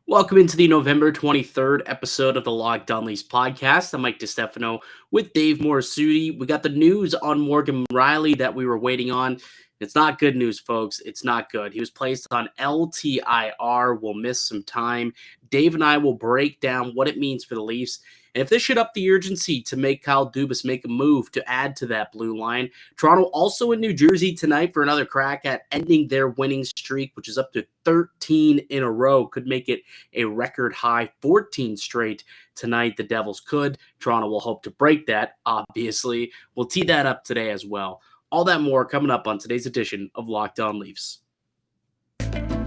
Welcome into the November 23rd episode of the Locked On Leafs podcast. I'm Mike DiStefano with Dave Morassutti. We got the news on Morgan Rielly that we were waiting on. It's not good news, folks. It's not good. He was placed on LTIR. We'll miss some time. Dave and I will break down what it means for the Leafs. And if this should up the urgency to make Kyle Dubas make a move to add to that blue line. Toronto also in New Jersey tonight for another crack at ending their winning streak, which is up to 13 in a row. Could make it a record high 14 straight tonight. The Devils could. Toronto will hope to break that, obviously. We'll tee that up today as well. All that more coming up on today's edition of Locked On Leafs.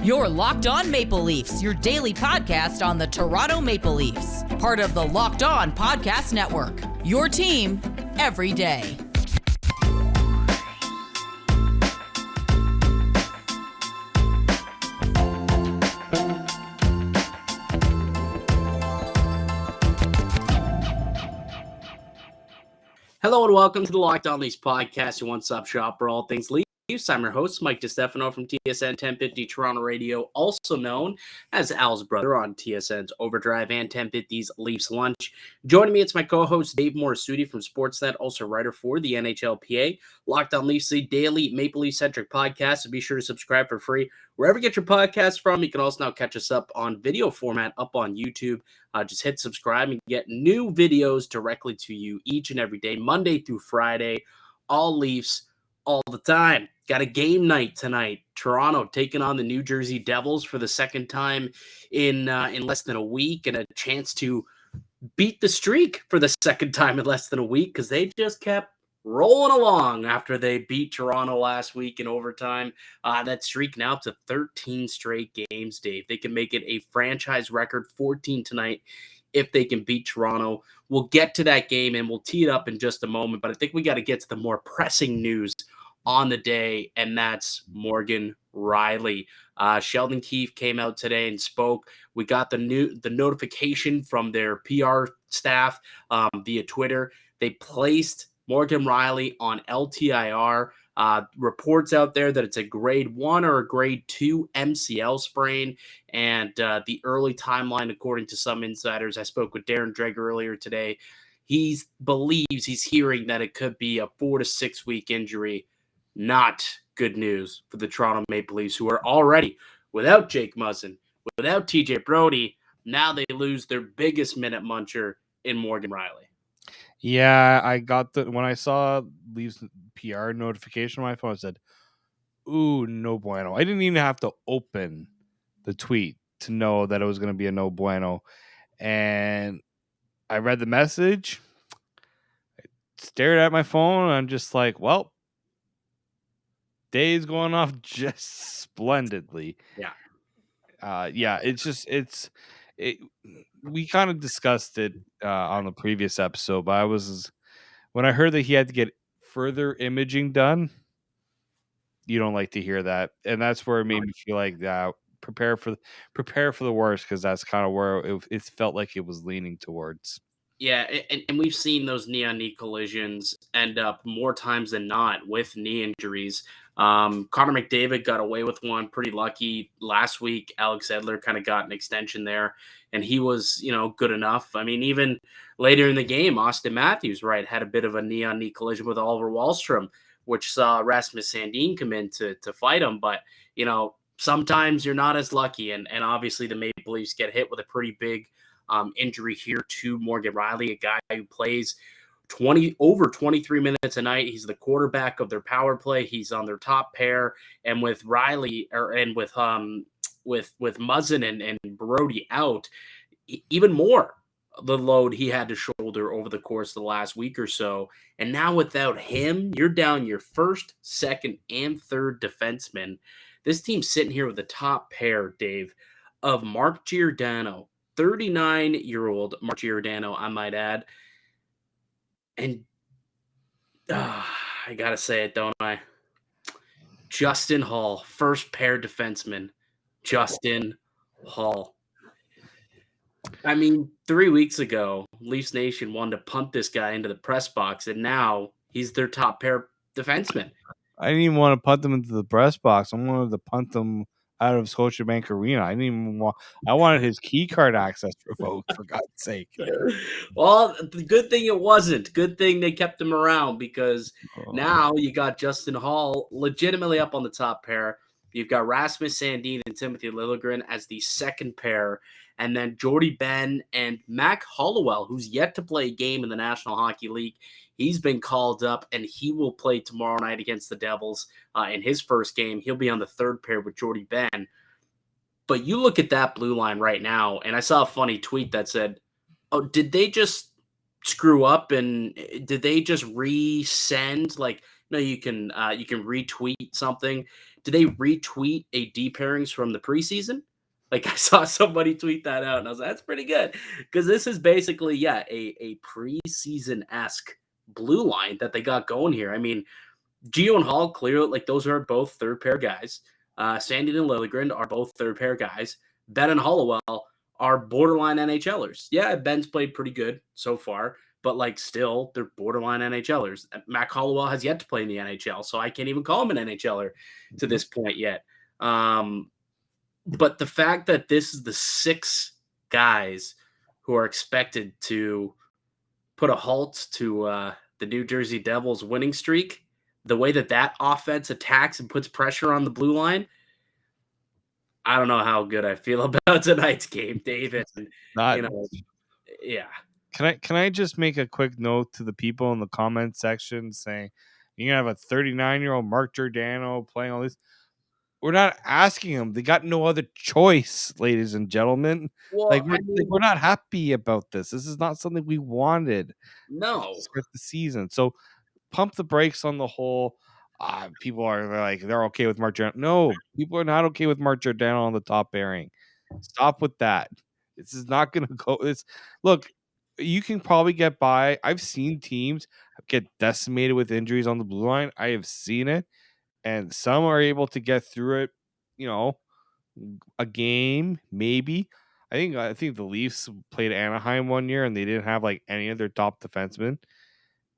You're Locked On Maple Leafs, your daily podcast on the Toronto Maple Leafs. Part of the Locked On Podcast Network, your team every day. Hello and welcome to the Locked On Leafs podcast, your one-stop shop for all things Leafs. I'm your host, Mike DiStefano from TSN 1050 Toronto Radio, also known as Al's brother on TSN's Overdrive and 1050's Leafs Lunch. Joining me, it's my co-host, Dave Morassutti from Sportsnet, also writer for the NHLPA. Locked On Leafs, the daily Maple Leaf-centric podcast, so be sure to subscribe for free wherever you get your podcasts from. You can also now catch us up on video format up on YouTube. Just hit subscribe and get new videos directly to you each and every day, Monday through Friday, all Leafs, all the time. Got a game night tonight. Toronto taking on the New Jersey Devils for the second time in less than a week, and a chance to beat the streak for the second time in less than a week because they just kept rolling along after they beat Toronto last week in overtime. That streak now up to 13 straight games, Dave. They can make it a franchise record 14 tonight if they can beat Toronto. We'll get to that game and we'll tee it up in just a moment, but I think we got to get to the more pressing news on the day, and that's Morgan Rielly. Sheldon Keefe came out today and spoke. We got the notification from their PR staff via Twitter. They placed Morgan Rielly on LTIR. Reports out there that it's a grade 1 or a grade 2 MCL sprain, and the early timeline, according to some insiders, I spoke with Darren Dreger earlier today, he believes he's hearing that it could be a 4 to 6 week injury. Not good news for the Toronto Maple Leafs, who are already without Jake Muzzin, without TJ Brody. Now they lose their biggest minute muncher in Morgan Rielly. Yeah, I got when I saw Leafs PR notification on my phone, I said, ooh, no bueno. I didn't even have to open the tweet to know that it was going to be a no bueno. And I read the message, I stared at my phone, and I'm just like, well, day's going off just splendidly. Yeah. We kind of discussed it on the previous episode, but when I heard that he had to get further imaging done, you don't like to hear that, and that's where it made me feel like that. Prepare for the worst, because that's kind of where it felt like it was leaning towards. Yeah, and we've seen those knee-on-knee collisions end up more times than not with knee injuries. Connor McDavid got away with one, pretty lucky. Last week, Alex Edler kind of got an extension there, and he was, good enough. I mean, even later in the game, Austin Matthews, had a bit of a knee-on-knee collision with Oliver Wahlstrom, which saw Rasmus Sandin come in to fight him. But, sometimes you're not as lucky, and obviously the Maple Leafs get hit with a pretty big injury here to Morgan Rielly, a guy who plays over 23 minutes a night. He's the quarterback of their power play. He's on their top pair, and with Rielly with Muzzin and Brody out, even more the load he had to shoulder over the course of the last week or so. And now without him, you're down your first, second, and third defenseman. This team's sitting here with the top pair, Dave, of Mark Giordano, 39-year-old Mark Giordano, I might add. And I got to say it, don't I? Justin Hall, first pair defenseman, Justin Hall. I mean, 3 weeks ago, Leafs Nation wanted to punt this guy into the press box, and now he's their top pair defenseman. I didn't even want to punt them into the press box. I wanted to punt them out of Scotiabank Arena. I didn't even want. I wanted his key card access revoked, for God's sake. Well, the good thing it wasn't. Good thing they kept him around because now you got Justin Hall legitimately up on the top pair. You've got Rasmus Sandin and Timothy Liljegren as the second pair, and then Jordy Ben and Mac Hollowell, who's yet to play a game in the National Hockey League. He's been called up, and he will play tomorrow night against the Devils in his first game. He'll be on the third pair with Jordy Ben. But you look at that blue line right now, and I saw a funny tweet that said, "Oh, did they just screw up and did they just resend like no you can retweet something? Did they retweet a D pairings from the preseason?" Like I saw somebody tweet that out and I was like, that's pretty good. Because this is basically, a preseason-esque blue line that they got going here. I mean, Gio and Hall, clearly, like those are both third pair guys. Sandy and Liljegren are both third pair guys. Ben and Hollowell are borderline NHLers. Yeah, Ben's played pretty good so far, but like still, they're borderline NHLers. Mac Hollowell has yet to play in the NHL, so I can't even call him an NHLer to this point yet. But the fact that this is the 6 guys who are expected to put a halt to the New Jersey Devils winning streak, the way that offense attacks and puts pressure on the blue line, I don't know how good I feel about tonight's game, David. Not, yeah. Can I just make a quick note to the people in the comment section saying you're gonna have a 39-year-old Mark Giordano playing all this? We're not asking him. They got no other choice, ladies and gentlemen. Well, We're not happy about this. This is not something we wanted. No. To start the season. So pump the brakes on the whole. People they're okay with Mark Giordano. No, people are not okay with Mark Giordano on the top pairing. Stop with that. This is not going to go. Look, you can probably get by. I've seen teams get decimated with injuries on the blue line. I have seen it, and some are able to get through it. A game maybe. I think the Leafs played Anaheim one year, and they didn't have like any of their top defensemen,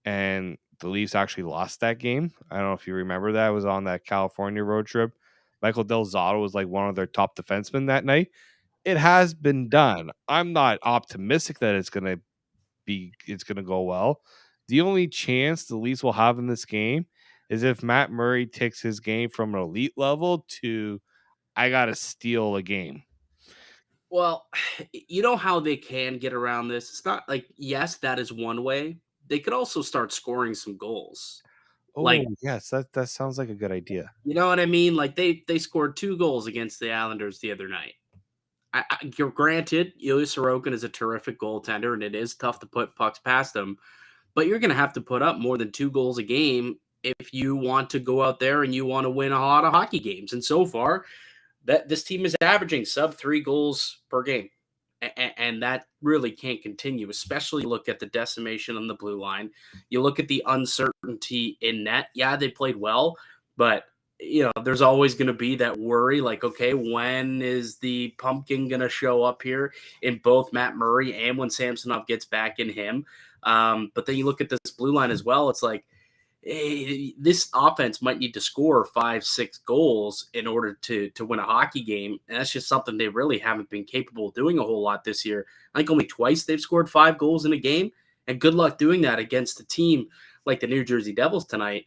and the Leafs actually lost that game. I don't know if you remember that. It was on that California road trip. Michael Del Zotto was like one of their top defensemen that night. It has been done. I'm not optimistic that it's gonna go well. The only chance the Leafs will have in this game is if Matt Murray takes his game from an elite level to I gotta steal a game. Well, you know how they can get around this? It's not like, yes, that is one way. They could also start scoring some goals. Oh, yes, that sounds like a good idea. You know what I mean? Like they scored 2 goals against the Islanders the other night. You're granted, Ilya Sorokin is a terrific goaltender, and it is tough to put pucks past him. But you're going to have to put up more than 2 goals a game if you want to go out there and you want to win a lot of hockey games. And so far, that this team is averaging sub 3 goals per game. And that really can't continue, especially look at the decimation on the blue line. You look at the uncertainty in net. Yeah, they played well, but there's always going to be that worry like, okay, when is the pumpkin going to show up here in both Matt Murray and when Samsonov gets back in him? But then you look at this blue line as well. It's like, hey, this offense might need to score 5-6 goals in order to win a hockey game. And that's just something they really haven't been capable of doing a whole lot this year. I think only twice they've scored 5 goals in a game. And good luck doing that against a team like the New Jersey Devils tonight,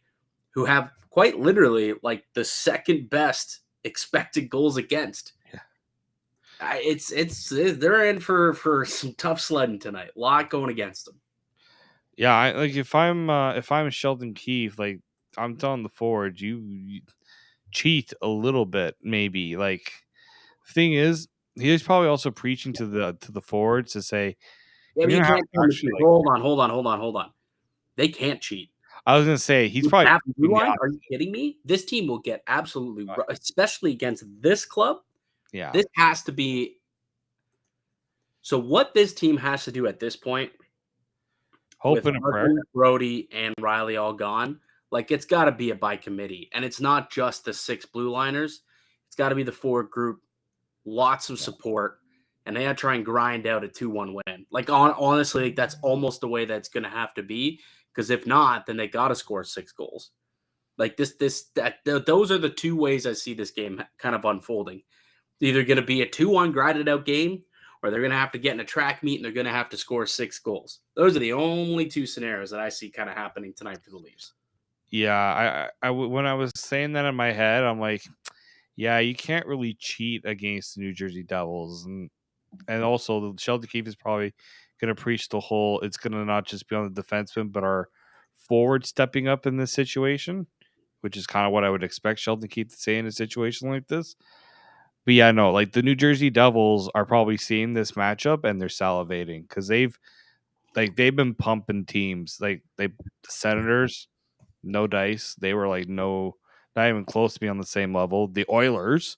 who have quite literally like the second best expected goals against. Yeah. They're in for some tough sledding tonight. A lot going against them. Yeah, if I'm Sheldon Keefe, like I'm telling the forwards, you cheat a little bit, maybe. Like thing is, he's probably also preaching to the forwards to say, yeah, but you can't actually, hold on. They can't cheat. I was gonna say he's probably blue line. Are you kidding me? This team will get absolutely, especially against this club. Yeah, this has to be. So what this team has to do at this point, hope and a prayer, Brody and Rielly all gone, like it's got to be a by committee, and it's not just the 6 blue liners. It's got to be the forward group, lots of support, and they got to try and grind out a 2-1 win. Like honestly, that's almost the way that's going to have to be. Because if not, then they got to score 6 goals. Like those are the two ways I see this game kind of unfolding. It's either going to be a 2-1 grinded out game, or they're going to have to get in a track meet and they're going to have to score 6 goals. Those are the only two scenarios that I see kind of happening tonight for the Leafs. Yeah, when I was saying that in my head, I'm like, yeah, you can't really cheat against the New Jersey Devils, and also Sheldon Keefe is probably going to preach the whole. It's going to not just be on the defenseman, but our forward stepping up in this situation, which is kind of what I would expect Sheldon Keefe to say in a situation like this. But yeah, no, like the New Jersey Devils are probably seeing this matchup and they're salivating because they've been pumping teams like the Senators, no dice. They were like not even close to be on the same level. The Oilers,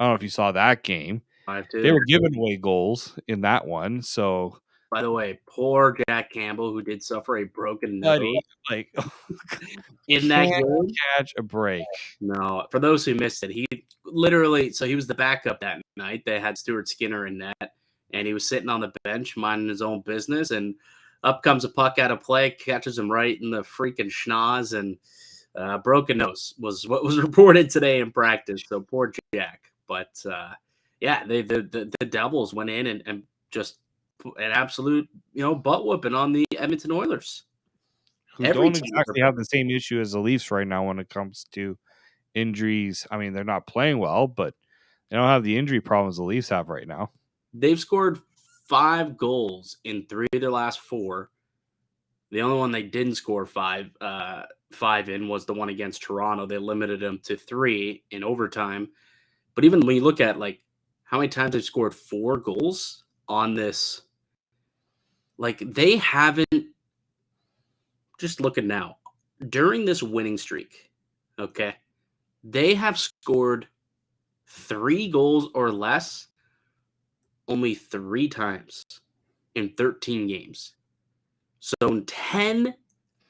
I don't know if you saw that game. They 5-2. were giving away goals in that one. So, By the way, poor Jack Campbell, who did suffer a broken nose buddy, like in that can't game. catch a break. No, for those who missed it, he literally, so he was the backup that night. They had Stuart Skinner in net, and he was sitting on the bench minding his own business, and up comes a puck out of play, catches him right in the freaking schnoz, and broken nose was what was reported today in practice. So poor Jack. But yeah, the Devils went in and just put an absolute butt whooping on the Edmonton Oilers. Who Every don't team. exactly have the same issue as the Leafs right now when it comes to injuries. I mean, they're not playing well, but they don't have the injury problems the Leafs have right now. They've scored 5 goals in 3 of their last 4. The only one they didn't score five in was the one against Toronto. They limited them to 3 in overtime. But even when you look at like how many times they've scored 4 goals on this, like they haven't. Just looking now during this winning streak, okay, they have scored 3 goals or less only 3 times in 13 games. So in 10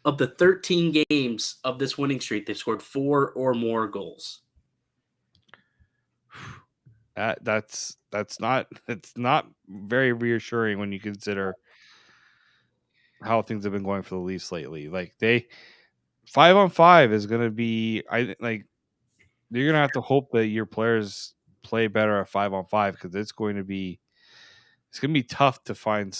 of the 13 games of this winning streak, they've scored 4 or more goals. That's not it's not very reassuring when you consider how things have been going for the Leafs lately. Like 5-on-5 is going to be you're going to have to hope that your players play better at 5-on-5 because it's going to be tough to find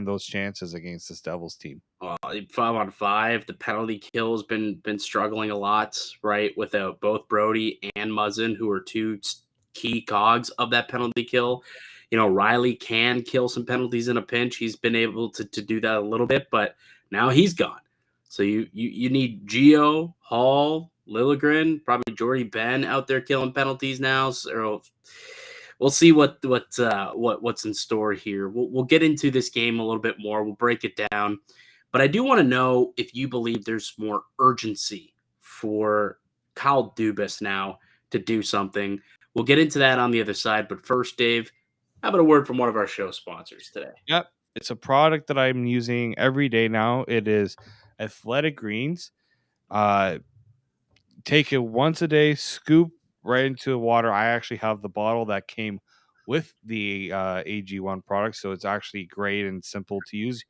those chances against this Devils team. 5-on-5, the penalty kill has been struggling a lot, right? Without both Brody and Muzzin, who are 2 key cogs of that penalty kill. Rielly can kill some penalties in a pinch. He's been able to do that a little bit, but now he's gone. So you need Gio, Hall, Liljegren, probably Jordy Ben out there killing penalties now. So we'll see what's in store here. We'll get into this game a little bit more. We'll break it down. But I do want to know if you believe there's more urgency for Kyle Dubas now to do something. We'll get into that on the other side. But first, Dave, how about a word from one of our show sponsors today? Yep. It's a product that I'm using every day now. It is Athletic Greens. Take it once a day, scoop right into the water. I actually have the bottle that came with the AG1 product, so it's actually great and simple to use.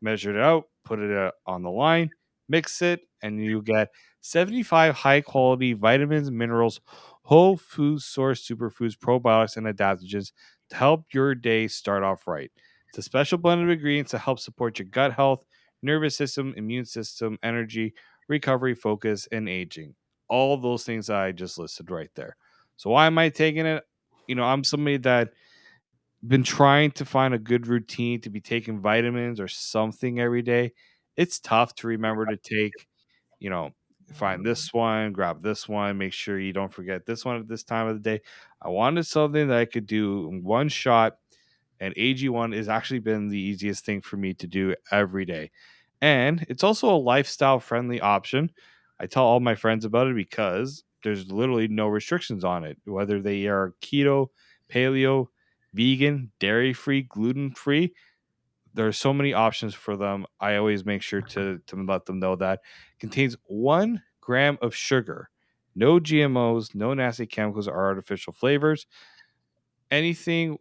Measure it out, put it on the line, mix it, and you get 75 high quality vitamins, minerals, whole food source superfoods, probiotics, and adaptogens to help your day start off right. It's a special blend of ingredients to help support your gut health, nervous system, immune system, energy, recovery, focus, and aging. All of those things that I just listed right there. So why am I taking it? I'm somebody that been trying to find a good routine to be taking vitamins or something every day. It's tough to remember to take, you know, find this one, grab this one, make sure you don't forget this one at this time of the day. I wanted something that I could do in one shot, and AG1 has actually been the easiest thing for me to do every day. And it's also a lifestyle friendly option. I tell all my friends about it because there's literally no restrictions on it, whether they are keto, paleo, vegan, dairy free, gluten free. There are so many options for them. I always make sure to let them know that it contains 1 gram of sugar, no GMOs, no nasty chemicals or artificial flavors. Anything.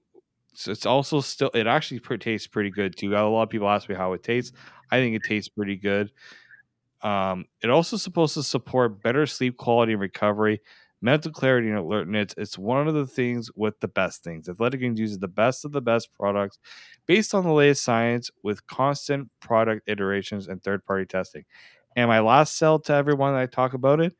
So it's also still, it actually tastes pretty good too. A lot of people ask me how it tastes. I think it tastes pretty good. It also supposed to support better sleep quality and recovery, mental clarity and alertness. It's one of the things with the best things. Athletic Greens uses the best of the best products based on the latest science with constant product iterations and third-party testing. And my last sell to everyone that I talk about it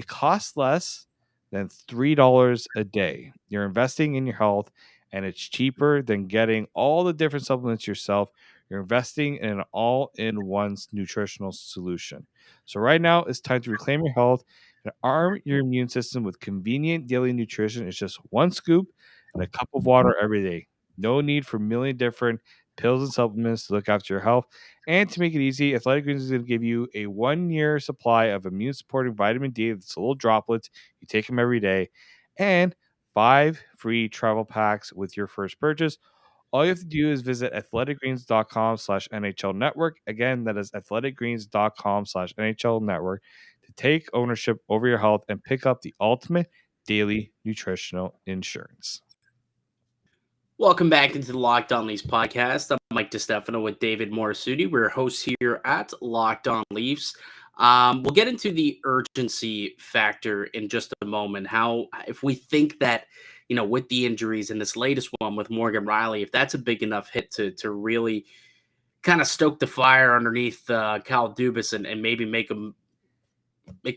costs less than $3 a day. You're investing in your health, and it's cheaper than getting all the different supplements yourself. You're investing in an all-in-one nutritional solution. So right now, it's time to reclaim your health and arm your immune system with convenient daily nutrition. It's just one scoop and a cup of water every day. No need for a million different pills and supplements to look after your health. And to make it easy, Athletic Greens is going to give you a 1 year supply of immune supporting vitamin D. It's little droplets. You take them every day. And 5 free travel packs with your first purchase. All you have to do is visit athleticgreens.com/NHL network. Again, that is athleticgreens.com/NHL network to take ownership over your health and pick up the ultimate daily nutritional insurance. Welcome back into the Locked On Leafs podcast. I'm Mike DiStefano with David Morassutti. We're hosts here at Locked On Leafs. We'll get into the urgency factor in just a moment. How, if we think that, with the injuries and this latest one with Morgan Rielly, if that's a big enough hit to really kind of stoke the fire underneath Kyle Dubas and maybe make a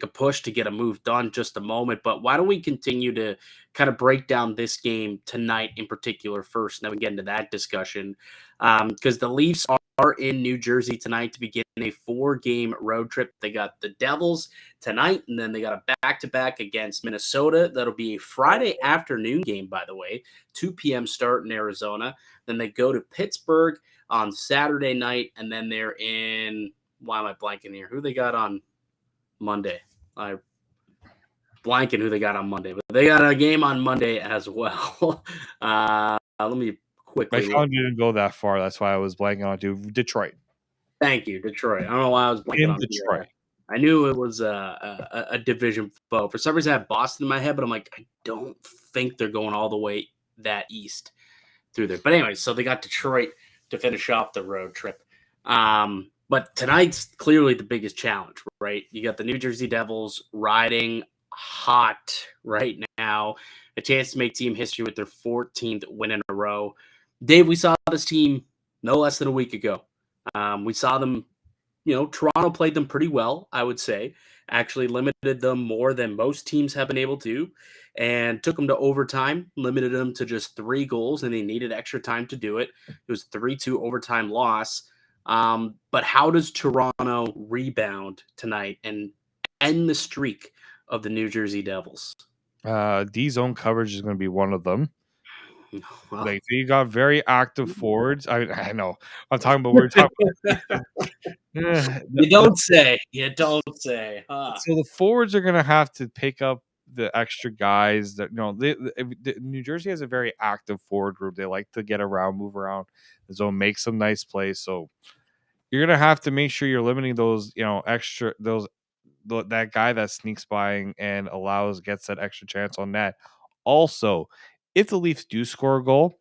push to get a move done just a moment. But why don't we continue to kind of break down this game tonight in particular first, and then we get into that discussion, because the Leafs are in New Jersey tonight to begin a 4-game road trip. They got the Devils tonight, and then they got a back-to-back against Minnesota. That'll be a Friday afternoon game, by the way, 2 p.m. start in Arizona. Then they go to Pittsburgh on Saturday night, and then they're in, why am I blanking here? Who they got on Monday? I blanking who they got on Monday, but they got a game on Monday as well. Let me quickly. My calendar didn't go that far. That's why I was blanking on to Detroit. Thank you, Detroit. I don't know why I was blanking on Detroit. I knew it was a division foe. For some reason, I had Boston in my head, but I'm like, I don't think they're going all the way that east through there. But anyway, so they got Detroit to finish off the road trip. But tonight's clearly the biggest challenge, right? You got the New Jersey Devils riding hot right now, a chance to make team history with their 14th win in a row. Dave, we saw this team no less than a week ago. We saw them, Toronto played them pretty well, I would say. Actually limited them more than most teams have been able to, and took them to overtime, limited them to just 3 goals, and they needed extra time to do it. It was a 3-2 overtime loss. But how does Toronto rebound tonight and end the streak of the New Jersey Devils? D-zone coverage is going to be one of them. Well, Like, you got very active forwards. I know. I'm talking about we're talking about. You don't say. Huh? So the forwards are going to have to pick up the extra guys that New Jersey has a very active forward group. They like to get around, move around the zone, make some nice plays. So you're going to have to make sure you're limiting those, that guy that sneaks by and gets that extra chance on net. Also, if the Leafs do score a goal,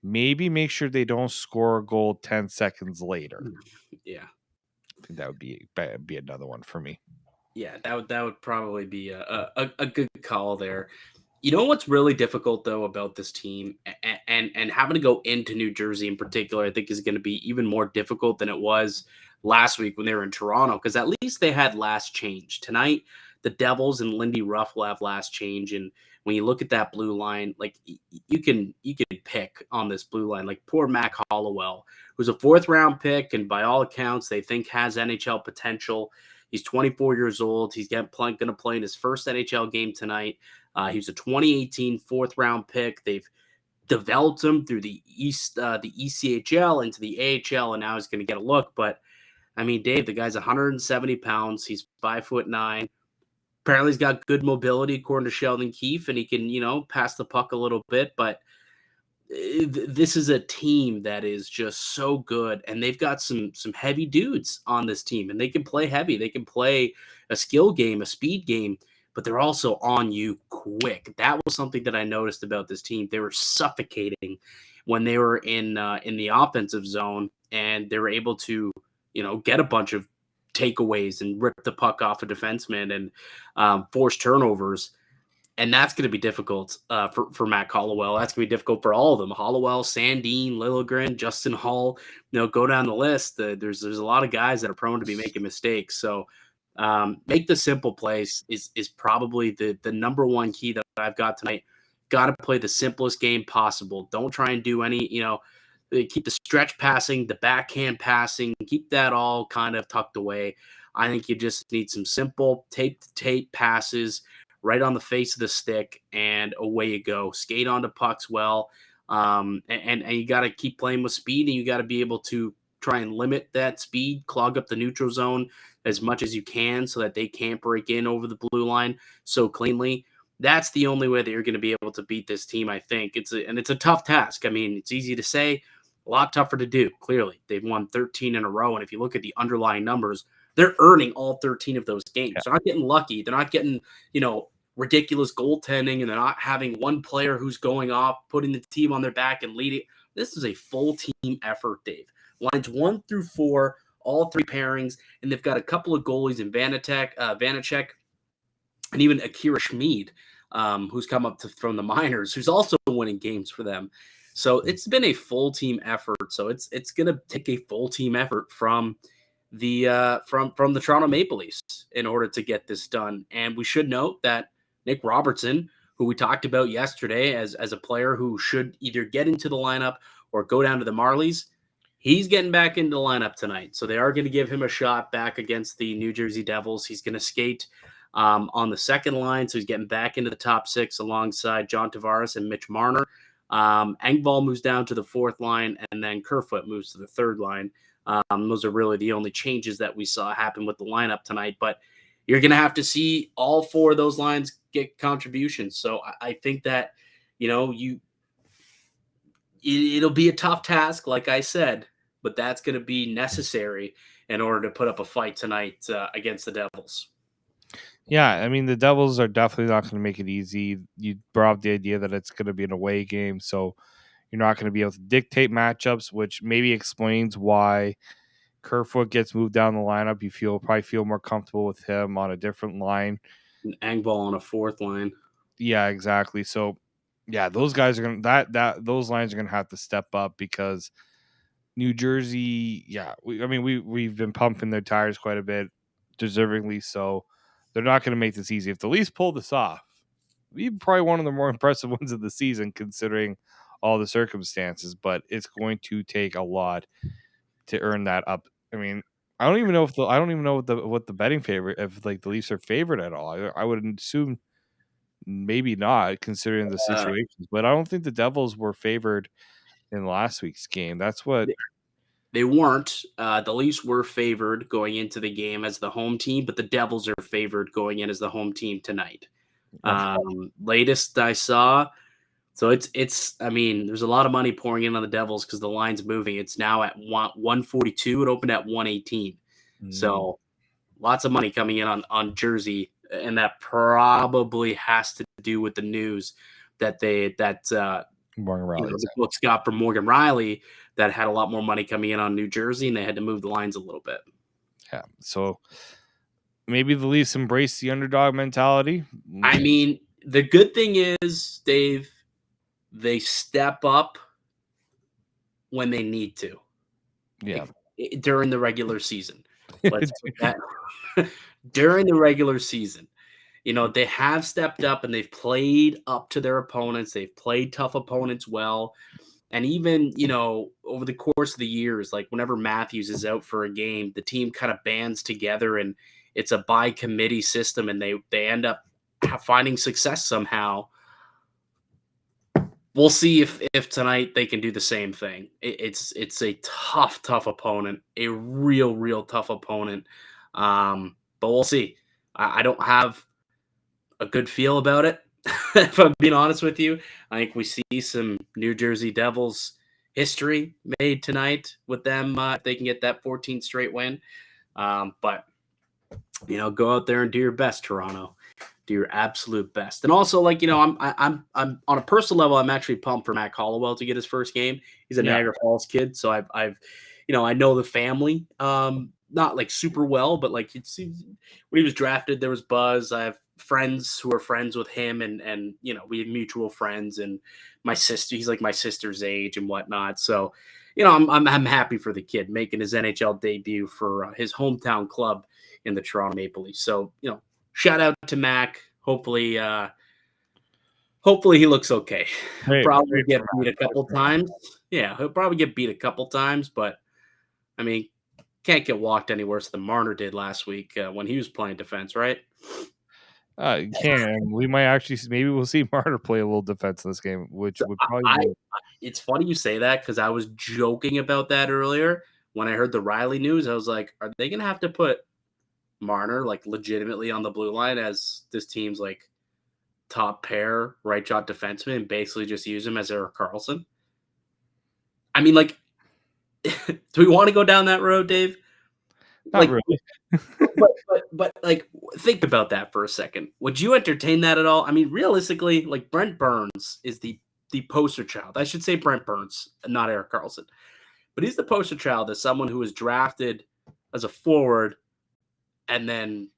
maybe make sure they don't score a goal 10 seconds later. Yeah. I think that would be another one for me. Yeah, that would probably be a good call there. You know what's really difficult though about this team, and having to go into New Jersey in particular, I think is going to be even more difficult than it was last week when they were in Toronto, because at least they had last change. Tonight, the Devils and Lindy Ruff will have last change, and when you look at that blue line, like you can pick on this blue line, like poor Mac Hollowell, who's a 4th-round pick, and by all accounts, they think has NHL potential. He's 24 years old. He's going to play in his first NHL game tonight. He was a 2018 4th-round pick. They've developed him through the ECHL into the AHL, and now he's going to get a look. But, I mean, Dave, the guy's 170 pounds. He's 5'9". Apparently he's got good mobility, according to Sheldon Keefe, and he can, pass the puck a little bit. But this is a team that is just so good, and they've got some heavy dudes on this team, and they can play heavy. They can play a skill game, a speed game, but they're also on you quick. That was something that I noticed about this team. They were suffocating when they were in the offensive zone, and they were able to, get a bunch of takeaways and rip the puck off a defenseman and force turnovers. And that's going to be difficult for Matt Hollowell. That's going to be difficult for all of them. Hollowell, Sandin, Liljegren, Justin Hall, go down the list. There's a lot of guys that are prone to be making mistakes. So make the simple plays is probably the number one key that I've got tonight. Got to play the simplest game possible. Don't try and do any, keep the stretch passing, the backhand passing, keep that all kind of tucked away. I think you just need some simple tape passes right on the face of the stick, and away you go. Skate onto pucks well, and you got to keep playing with speed, and you got to be able to try and limit that speed, clog up the neutral zone as much as you can so that they can't break in over the blue line so cleanly. That's the only way that you're going to be able to beat this team, I think. It's a tough task. I mean, it's easy to say, a lot tougher to do, clearly. They've won 13 in a row, and if you look at the underlying numbers, they're earning all 13 of those games. Yeah. They're not getting lucky. They're not getting, ridiculous goaltending, and they're not having one player who's going off, putting the team on their back and leading. This is a full team effort, Dave. Lines 1 through 4, all 3 pairings, and they've got a couple of goalies in Vanacek, and even Akira Schmid, who's come up from the minors, who's also winning games for them. So it's been a full team effort. So it's going to take a full team effort from the from the Toronto Maple Leafs in order to get this done. And we should note that Nick Robertson, who we talked about yesterday as a player who should either get into the lineup or go down to the Marlies, he's getting back into the lineup tonight. So they are going to give him a shot back against the New Jersey Devils. He's going to skate on the second line, so he's getting back into the top 6 alongside John Tavares and Mitch Marner. Engvall moves down to the 4th line, and then Kerfoot moves to the 3rd line. Those are really the only changes that we saw happen with the lineup tonight. But you're going to have to see all 4 of those lines get contributions. So I think that, it'll be a tough task, like I said, but that's going to be necessary in order to put up a fight tonight against the Devils. Yeah, I mean, the Devils are definitely not going to make it easy. You brought up the idea that it's going to be an away game, so you're not going to be able to dictate matchups, which maybe explains why Kerfoot gets moved down the lineup. You probably feel more comfortable with him on a different line. Engvall on a 4th line. Yeah, exactly. So, yeah, those guys are going to those lines are going to have to step up because New Jersey, we've been pumping their tires quite a bit, deservingly so. They're not going to make this easy. If the Leafs pull this off, we're probably one of the more impressive ones of the season, considering all the circumstances. But it's going to take a lot to earn that up. I mean, I don't even know what the betting favorite, if like the Leafs are favored at all. I would assume maybe not, considering the situations. But I don't think the Devils were favored in last week's game. That's what. They weren't. The Leafs were favored going into the game as the home team, but the Devils are favored going in as the home team tonight. Latest I saw. So it's. I mean, there's a lot of money pouring in on the Devils because the line's moving. It's now at 142. It opened at 118. So lots of money coming in on Jersey, and that probably has to do with the news that Morgan Rielly, the books got from Morgan Rielly that had a lot more money coming in on New Jersey, and they had to move the lines a little bit. Yeah, so maybe the Leafs embrace the underdog mentality. I mean, the good thing is, Dave, they step up when they need to. Yeah, during the regular season. During the regular season. They have stepped up and they've played up to their opponents. They've played tough opponents well. And even, over the course of the years, like whenever Matthews is out for a game, the team kind of bands together and it's a by committee system and they end up finding success somehow. We'll see if tonight they can do the same thing. It's a tough opponent, a real tough opponent. But we'll see. I don't have a good feel about it, if I'm being honest with you. I think we see some New Jersey Devils history made tonight with them if they can get that 14th straight win. But go out there and do your best, Toronto. Do your absolute best. And also, I'm on a personal level, I'm actually pumped for Matt Hollowell to get his first game. He's a Niagara Falls kid, so I've I know the family not like super well, but like when he was drafted, there was buzz. I have friends who are friends with him, and we have mutual friends, and my sister, he's like my sister's age and whatnot. So, I'm happy for the kid making his NHL debut for his hometown club in the Toronto Maple Leafs. So, shout out to Mac. Hopefully he looks okay. He'll probably get beat a couple times. Yeah, he'll probably get beat a couple times, but I mean, can't get walked any worse than Marner did last week when he was playing defense, right? You can. We might actually, maybe we'll see Marner play a little defense in this game, which would probably be. It's funny you say that because I was joking about that earlier. When I heard the Rielly news, I was like, are they going to have to put Marner like legitimately on the blue line as this team's like top pair right shot defenseman and basically just use him as Erik Karlsson? I mean, like, do we want to go down that road, Dave? Not really. but like, think about that for a second. Would you entertain that at all? I mean, realistically, like Brent Burns is the poster child. I should say Brent Burns, not Erik Karlsson, but he's the poster child as someone who was drafted as a forward and then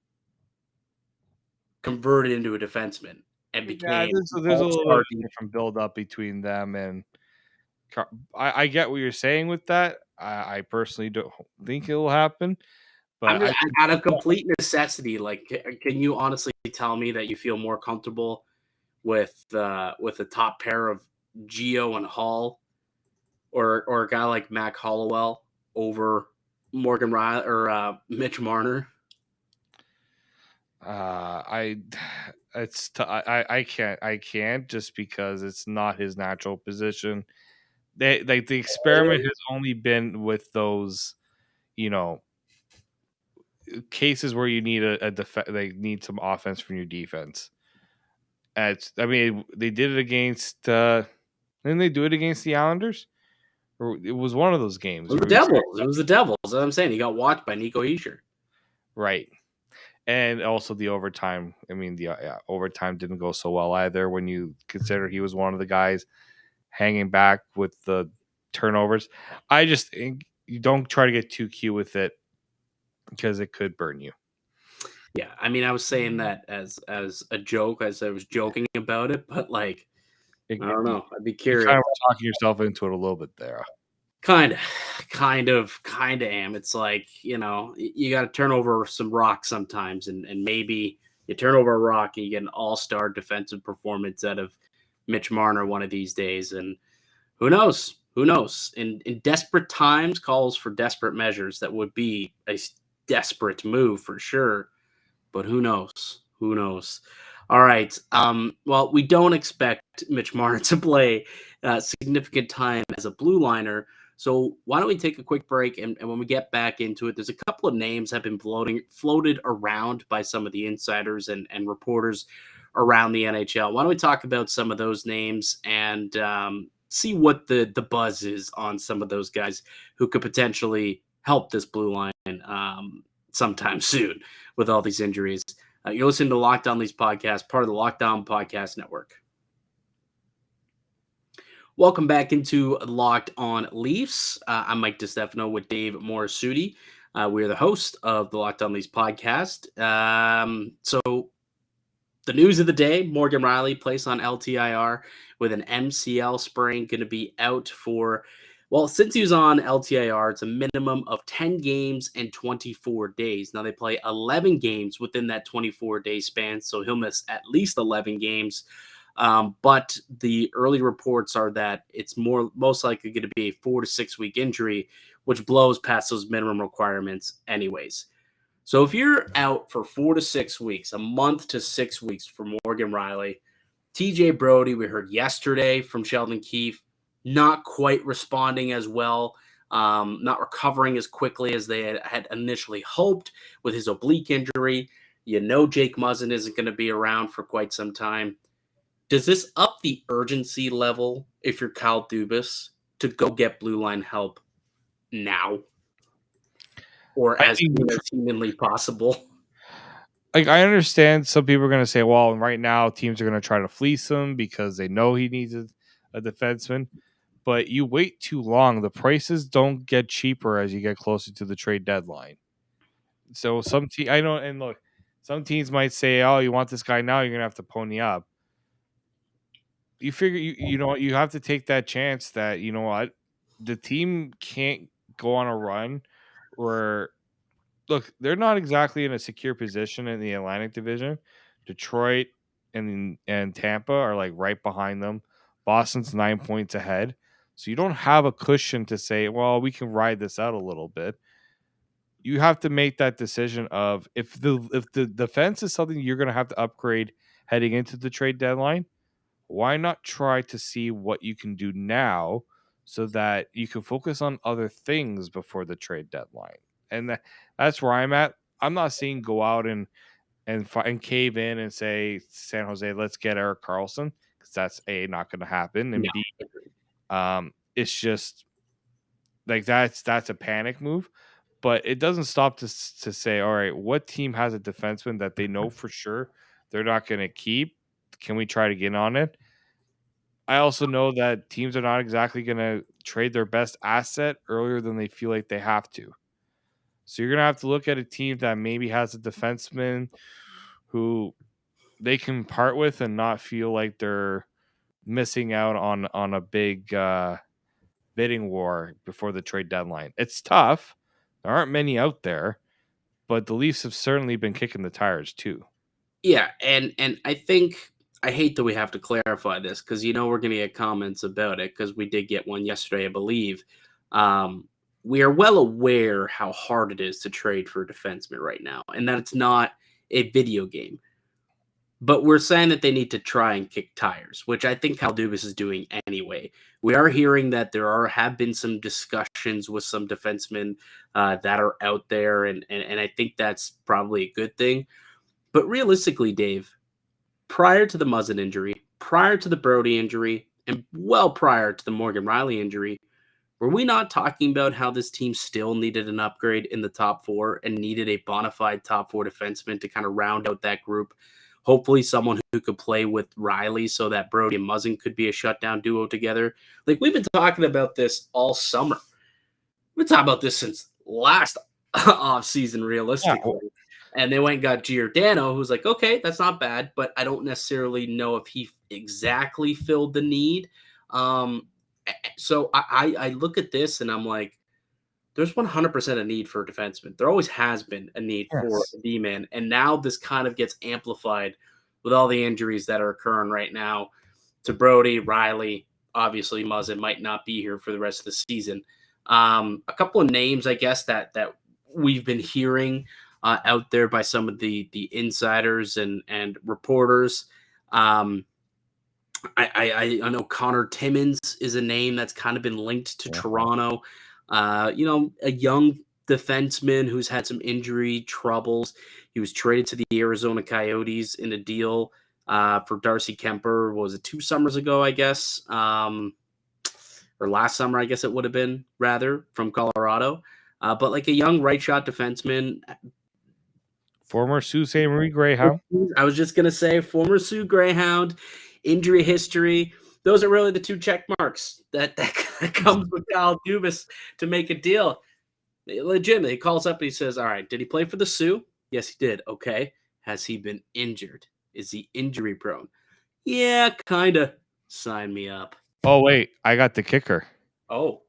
converted into a defenseman and became. There's a little different build up between them, and I get what you're saying with that. I personally don't think it'll happen. But out of complete necessity, like, can you honestly tell me that you feel more comfortable with the top pair of Gio and Hall, or a guy like Mac Hollowell over Morgan Rielly or Mitch Marner? I can't just because it's not his natural position. The experiment has only been with those, cases where you need they need some offense from your defense. They did it against. Didn't they do it against the Islanders? Or it was one of those games. It was the Devils. It was the Devils. That's what I'm saying. He got watched by Nico Hischier. Right. And also the overtime. I mean, the overtime didn't go so well either when you consider he was one of the guys hanging back with the turnovers. I just think you don't try to get too cute with it because it could burn you. Yeah, I mean, I was saying that as a joke, as I was joking about it, but like, I don't know. I'd be curious. You're kind of talking yourself into it a little bit there. Kind of am. It's like, you got to turn over some rocks sometimes, and maybe you turn over a rock and you get an all-star defensive performance out of Mitch Marner one of these days, and who knows? Who knows? In desperate times, calls for desperate measures. That would be a desperate move for sure. But who knows? Who knows? All right. Well, we don't expect Mitch Marner to play significant time as a blue liner. So why don't we take a quick break? And when we get back into it, there's a couple of names have been floated around by some of the insiders and reporters around the NHL. Why don't we talk about some of those names and see what the buzz is on some of those guys who could potentially help this blue line sometime soon with all these injuries. You're listening to Locked On Leafs podcast, part of the Locked On Podcast Network. Welcome back into Locked On Leafs. I'm Mike DiStefano with Dave Morassutti. We're the host of the Locked On Leafs podcast. So the news of the day, Morgan Rielly placed on LTIR with an MCL sprain, going to be out for, well, since he was on LTIR, it's a minimum of 10 games and 24 days. Now they play 11 games within that 24-day span, so he'll miss at least 11 games. But the early reports are that it's most likely going to be a 4 to 6 week injury, which blows past those minimum requirements anyways. So if you're out for 4 to 6 weeks, a month to 6 weeks for Morgan Rielly, TJ Brody, we heard yesterday from Sheldon Keefe, not quite responding as well, not recovering as quickly as they had initially hoped with his oblique injury. Jake Muzzin isn't going to be around for quite some time. Does this up the urgency level if you're Kyle Dubas to go get blue line help now? Or as soon as humanly possible? Like, I understand some people are going to say, well, right now teams are going to try to fleece him because they know he needs a defenseman. But you wait too long. The prices don't get cheaper as you get closer to the trade deadline. So I know, and look, some teams might say, "Oh, you want this guy now? You're gonna have to pony up." You figure you know what, you have to take that chance that you know what, the team can't go on a run where look, they're not exactly in a secure position in the Atlantic Division. Detroit and Tampa are like right behind them. Boston's 9 points ahead. So you don't have a cushion to say, well, we can ride this out a little bit. You have to make that decision of if the defense is something you're going to have to upgrade heading into the trade deadline, why not try to see what you can do now so that you can focus on other things before the trade deadline? And that's where I'm at. I'm not saying go out and cave in and say San Jose, let's get Eric Carlson, because that's A, not going to happen, No. and B, it's just like that's a panic move. But it doesn't stop to say, all right, what team has a defenseman that they know for sure they're not going to keep? Can we try to get on it? I also know that teams are not exactly going to trade their best asset earlier than they feel like they have to. So you're going to have to look at a team that maybe has a defenseman who they can part with and not feel like they're missing out on a big bidding war before the trade deadline. It's tough. There aren't many out there, but the Leafs have certainly been kicking the tires too. Yeah, and I think I hate that we have to clarify this because we're going to get comments about it because we did get one yesterday, I believe. We are well aware how hard it is to trade for a defenseman right now, and that it's not a video game. But we're saying that they need to try and kick tires, which I think Kyle Dubas is doing anyway. We are hearing that have been some discussions with some defensemen that are out there, and I think that's probably a good thing. But realistically, Dave, prior to the Muzzin injury, prior to the Brody injury, and well prior to the Morgan Rielly injury, were we not talking about how this team still needed an upgrade in the top four and needed a bona fide top four defenseman to kind of round out that group? Hopefully someone who could play with Rielly so that Brody and Muzzin could be a shutdown duo together. Like, we've been talking about this all summer. We've been talking about this since last offseason, realistically. Yeah. And they went and got Giordano, who's like, okay, that's not bad, but I don't necessarily know if he exactly filled the need. So I look at this and I'm like, there's 100% a need for a defenseman. There always has been a need for a D-man. And now this kind of gets amplified with all the injuries that are occurring right now to Brody, Rielly. Obviously, Muzzin might not be here for the rest of the season. A couple of names, I guess, that we've been hearing out there by some of the insiders and reporters. I know Connor Timmins is a name that's kind of been linked to Toronto. A young defenseman who's had some injury troubles. He was traded to the Arizona Coyotes in a deal for Darcy Kemper. What was it, 2 summers ago, I guess? Or last summer, I guess it would have been, rather, from Colorado. But like a young right shot defenseman. Former Sault Ste. Marie Greyhound. I was just going to say former Sioux Greyhound, injury history. Those are really the 2 check marks that comes with Kyle Dubas to make a deal. Legitimately, he calls up and he says, all right, did he play for the Sioux? Yes, he did. Okay. Has he been injured? Is he injury prone? Yeah, kind of. Sign me up. Oh, wait. I got the kicker. Oh.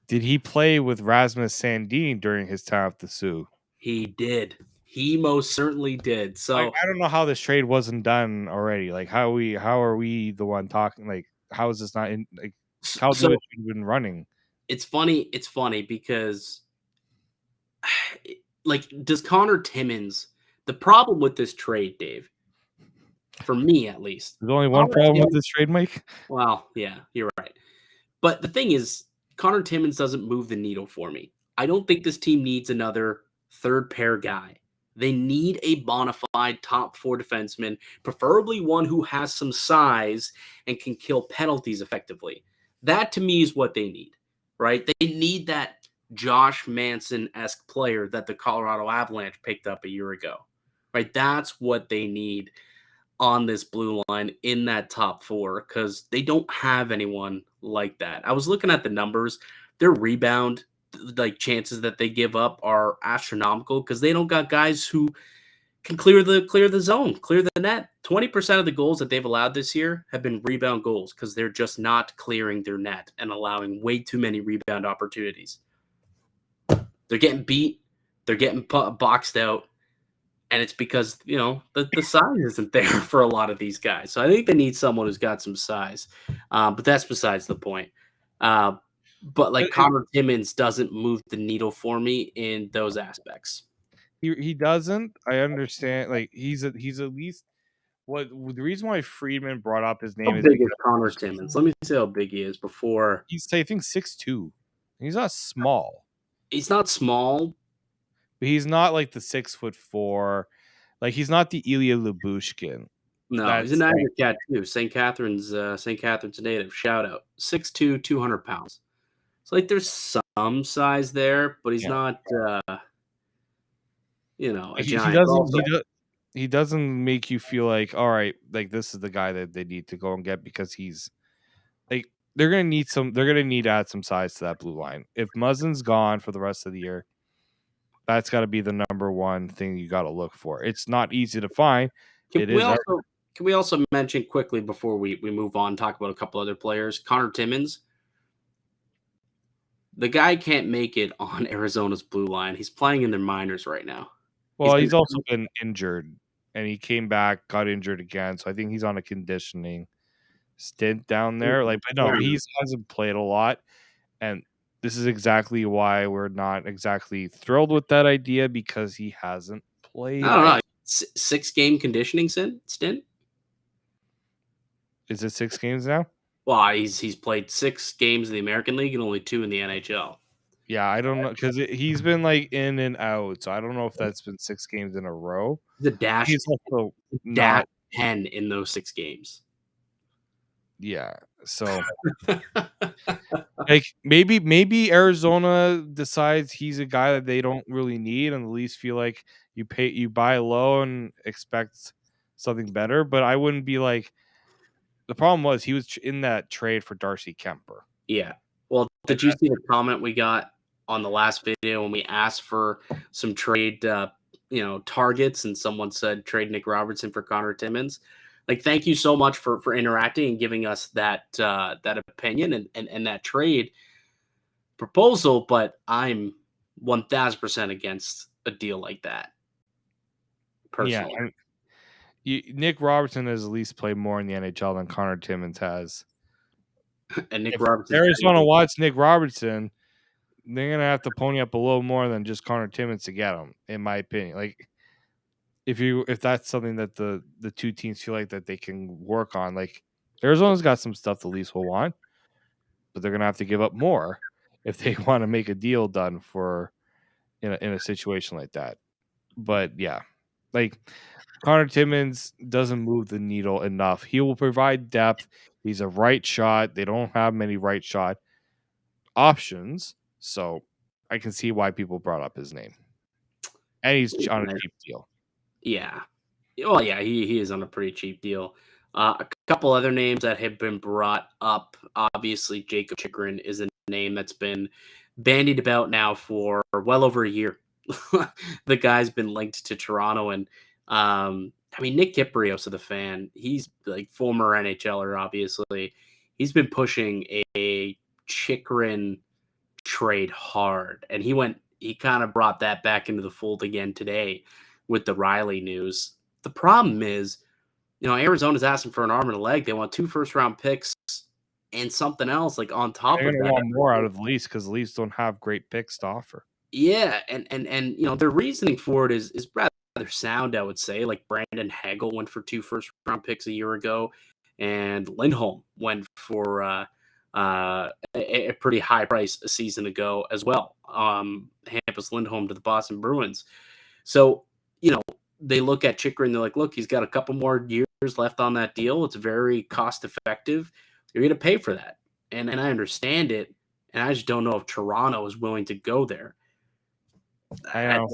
Did he play with Rasmus Sandin during his time at the Sioux? He did. He most certainly did. So I don't know how this trade wasn't done already. Like, how are we the one talking? Like, how is this not in? Like, how Dubas should have been running? It's funny. It's funny because, like, does Connor Timmins? The problem with this trade, Dave, for me at least, there's only one problem with this trade, Mike. Well, yeah, you're right. But the thing is, Connor Timmins doesn't move the needle for me. I don't think this team needs another third pair guy. They need a bona fide top 4 defenseman, preferably one who has some size and can kill penalties effectively. That, to me, is what they need, right? They need that Josh Manson-esque player that the Colorado Avalanche picked up a year ago, right? That's what they need on this blue line in that top 4 because they don't have anyone like that. I was looking at the numbers. Their rebound like chances that they give up are astronomical because they don't got guys who can clear the zone, clear the net. 20% of the goals that they've allowed this year have been rebound goals because they're just not clearing their net and allowing way too many rebound opportunities. They're getting beat, they're getting boxed out, and it's because the size isn't there for a lot of these guys. So I think they need someone who's got some size, but that's besides the point. But like Connor Timmins doesn't move the needle for me in those aspects. He doesn't. I understand. Like he's at least what the reason why Friedman brought up his name How is big is because Connor Timmins? Let me see how big he is before. he's I think 6'2". He's not small, He's not small. but he's not like the 6'4". Like he's not the Ilya Lubushkin. No, he's a That's Niagara cat too. St. Catharines native. Shout out. 6'2", 200 pounds. So like there's some size there, but he's not a he giant. doesn't he doesn't make you feel like, all right, like this is the guy that they need to go and get because he's like they're gonna need to add some size to that blue line. If Muzzin's gone for the rest of the year, that's got to be the number one thing you got to look for. It's not easy to find. Can we also mention quickly before we move on, talk about a couple other players? Connor Timmins. The guy can't make it on Arizona's blue line. He's playing in their minors right now. Well, he's also been injured, and he came back, got injured again. So I think he's on a conditioning stint down there. Like, but no, he hasn't played a lot, and this is exactly why we're not exactly thrilled with that idea because he hasn't played. I don't know. 6-game conditioning stint. Is it 6 games now? Well, he's played 6 games in the American League and only 2 in the NHL. Yeah, I don't know because he's been like in and out, so I don't know if that's been 6 games in a row. The dash. He's also not 10 in those 6 games. Yeah, so like maybe Arizona decides he's a guy that they don't really need, and at least feel like you buy low and expect something better. But I wouldn't be like. The problem was he was in that trade for Darcy Kemper. Yeah. Well, did you see the comment we got on the last video when we asked for some trade, targets, and someone said trade Nick Robertson for Connor Timmins? Like, thank you so much for interacting and giving us that opinion and that trade proposal. But I'm 1000% against a deal like that. Personally. Yeah. Nick Robertson has at least played more in the NHL than Connor Timmins has. And Nick Robertson. Arizona wants Nick Robertson, they're gonna have to pony up a little more than just Connor Timmins to get him, in my opinion. Like if that's something that the two teams feel like that they can work on, like Arizona's got some stuff the Leafs will want, but they're gonna have to give up more if they want to make a deal done for in a situation like that. But yeah, like Connor Timmins doesn't move the needle enough. He will provide depth. He's a right shot. They don't have many right shot options, so I can see why people brought up his name. And he's on a cheap deal. Yeah. Well, yeah, he is on a pretty cheap deal. A couple other names that have been brought up. Obviously, Jacob Chychrun is a name that's been bandied about now for well over a year. The guy's been linked to Toronto, and Nick Kypreos of the Fan, he's like former NHLer, obviously. He's been pushing a Chychrun trade hard, and he kind of brought that back into the fold again today with the Rielly news. The problem is, Arizona's asking for an arm and a leg. They want 2 first-round picks and something else like on top of that. They're going to want more out of the Leafs because the Leafs don't have great picks to offer. Yeah, and their reasoning for it is rather sound, I would say. Like Brandon Hagel went for 2 first-round picks a year ago, and Lindholm went for a pretty high price a season ago as well. Hampus Lindholm to the Boston Bruins. So, they look at Chychrun and they're like, look, he's got a couple more years left on that deal. It's very cost effective. You're going to pay for that. And I understand it. And I just don't know if Toronto is willing to go there. I know.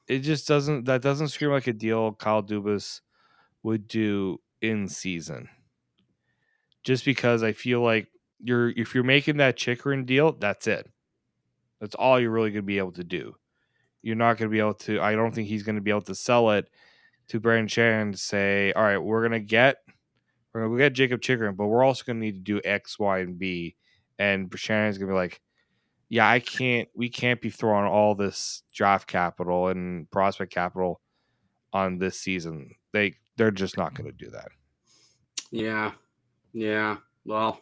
It just doesn't scream like a deal Kyle Dubas would do in season. Just because I feel like if you're making that Chychrun deal, that's it. That's all you're really going to be able to do. You're not going to be able to. I don't think he's going to be able to sell it to Brandon Shannon to say, all right, we're going to get Jacob Chikrin, but we're also going to need to do X, Y, and B. And Shannon's going to be like, yeah, we can't be throwing all this draft capital and prospect capital on this season. They're just not going to do that. Yeah. Well,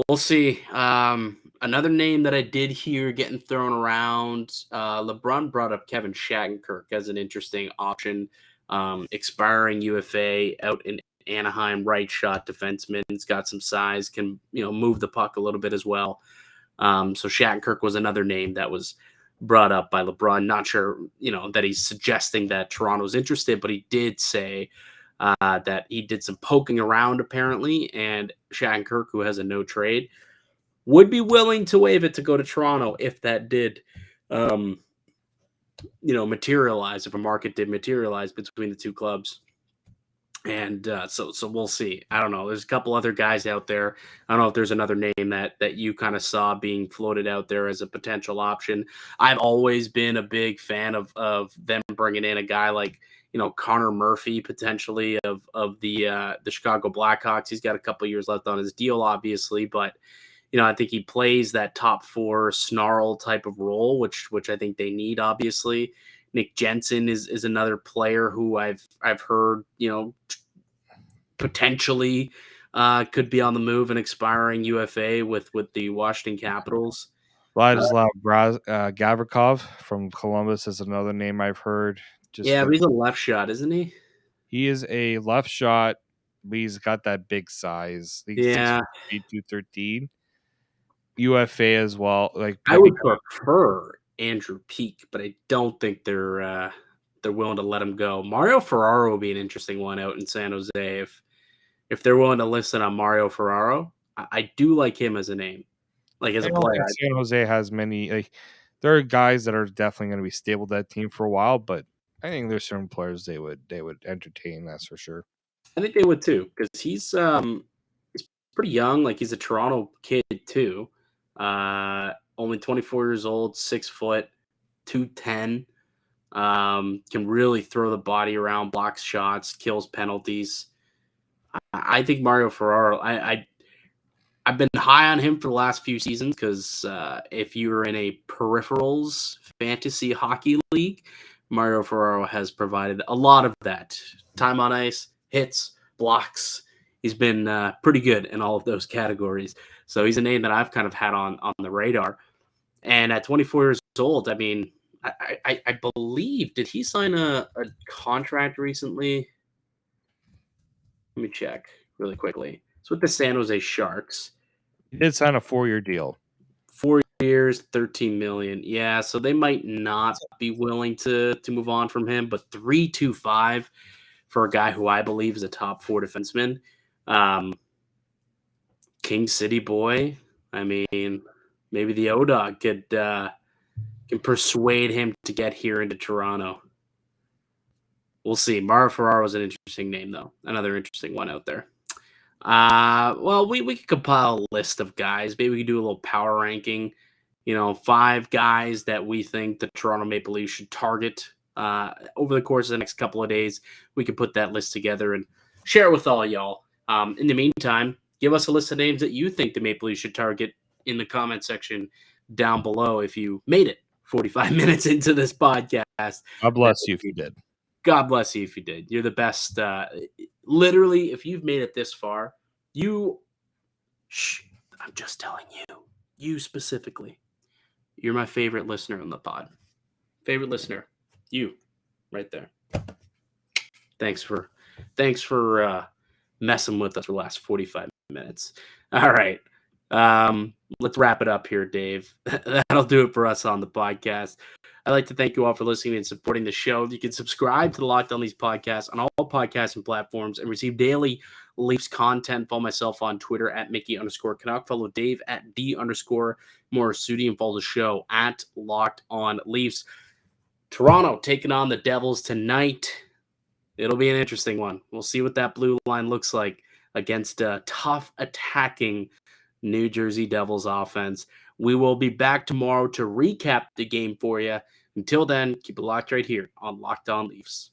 we'll see. Another name that I did hear getting thrown around, LeBron brought up Kevin Shattenkirk as an interesting option. Expiring UFA out in Anaheim, right shot defenseman. He's got some size, can move the puck a little bit as well. So Shattenkirk was another name that was brought up by LeBron. Not sure, that he's suggesting that Toronto's interested, but he did say that he did some poking around apparently, and Shattenkirk, who has a no trade, would be willing to waive it to go to Toronto if that did, materialize, if a market did materialize between the two clubs. And so we'll see. I don't know. There's a couple other guys out there. I don't know if there's another name that you kind of saw being floated out there as a potential option. I've always been a big fan of them bringing in a guy like, Connor Murphy, potentially of the Chicago Blackhawks. He's got a couple years left on his deal, obviously, but I think he plays that top four snarl type of role, which I think they need, obviously. Nick Jensen is another player who I've heard, potentially could be on the move and expiring UFA with the Washington Capitals. Vladislav Gavrikov from Columbus is another name I've heard. But he's a left shot, isn't he? He is a left shot, but he's got that big size. He's 213. UFA as well. Like I would prefer Andrew Peak, but I don't think they're willing to let him go. Mario Ferraro would be an interesting one out in San Jose if they're willing to listen on Mario Ferraro. I do like him as a name, like as a player. San Jose has many. There are guys that are definitely going to be stable to that team for a while, but I think there's certain players they would entertain. That's for sure. I think they would too, because he's pretty young. Like, he's a Toronto kid too. Only 24 years old, 6 foot, 210. Can really throw the body around, blocks shots, kills penalties. I think Mario Ferraro. I've been high on him for the last few seasons because if you're in a peripherals fantasy hockey league, Mario Ferraro has provided a lot of that. Time on ice, hits, blocks. He's been pretty good in all of those categories. So he's a name that I've kind of had on the radar. And at 24 years old, I mean, I believe, did he sign a contract recently? Let me check really quickly. It's with the San Jose Sharks. He did sign a 4-year deal. 4 years, $13 million. Yeah, so they might not be willing to move on from him, but $3.25 for a guy who I believe is a top 4 defenseman. King City boy. I mean, maybe the O-Dog can persuade him to get here into Toronto. We'll see. Mario Ferraro is an interesting name, though. Another interesting one out there. Well, we could compile a list of guys. Maybe we could do a little power ranking. 5 guys that we think the Toronto Maple Leafs should target over the course of the next couple of days. We could put that list together and share it with all y'all. In the meantime, give us a list of names that you think the Maple Leafs should target in the comment section down below if you made it 45 minutes into this podcast. God bless you if you did. God bless you if you did. You're the best. Literally, if you've made it this far, I'm just telling you specifically, you're my favorite listener on the pod. Favorite listener. You, right there. Thanks for messing with us for the last 45 minutes. All right. Let's wrap it up here, Dave. That'll do it for us on the podcast. I'd like to thank you all for listening and supporting the show. You can subscribe to the Locked On Leafs podcast on all podcasting platforms and receive daily Leafs content. Follow myself on Twitter at Mickey_Canuck. Follow Dave at D_Morassutti and follow the show at Locked On Leafs. Toronto taking on the Devils tonight. It'll be an interesting one. We'll see what that blue line looks like against a tough attacking New Jersey Devils offense. We will be back tomorrow to recap the game for you. Until then, keep it locked right here on Locked On Leafs.